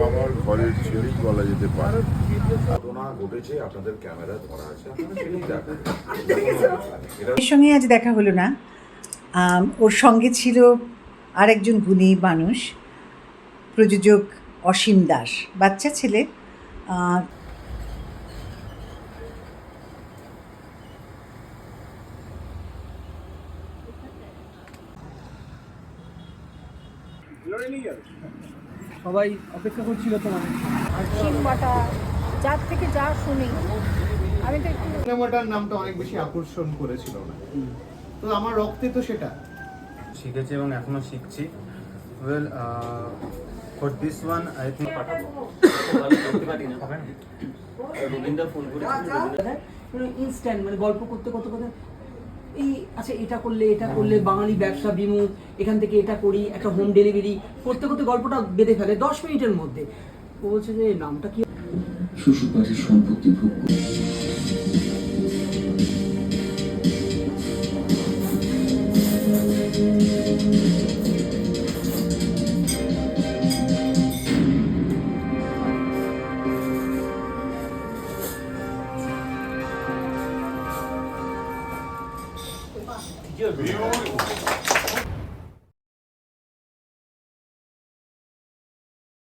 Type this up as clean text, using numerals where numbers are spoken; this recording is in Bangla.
আমার ঘরের ছেলেই বলা যেতে পারে। ঘটনা ঘটেছে, আপনাদের ক্যামেরা ধরা আছে, আপনারা সেটাই দেখেন। এর সঙ্গে আজ দেখা হলো না। ওর সঙ্গে ছিল আরেকজন গুণী মানুষ, প্রযোজক অসীম দাস, বাচ্চা ছেলে। সবাই অপেক্ষা করছিল তোমার সিনেমাটা যার থেকে যা শুনি আমি তো একটু সিনেমাটার নামটা অনেক বেশি আকর্ষণ করেছিল না, তো আমার রক্তে তো সেটা শিখেছি এবং এখনো শিখছি। Well for this one I think instant মানে গল্প করতে কত কথা এই আচ্ছা এটা করলে বাঙালি ব্যবসা বিমুখ, এখান থেকে এটা করি, একটা হোম ডেলিভারি করতে করতে গল্পটা বেঁধে ফেলে 10 মিনিটের মধ্যে। ও বলছে যে নামটা কি, শ্বশুরবাড়ির সম্পত্তি ভোগ করে Beautiful.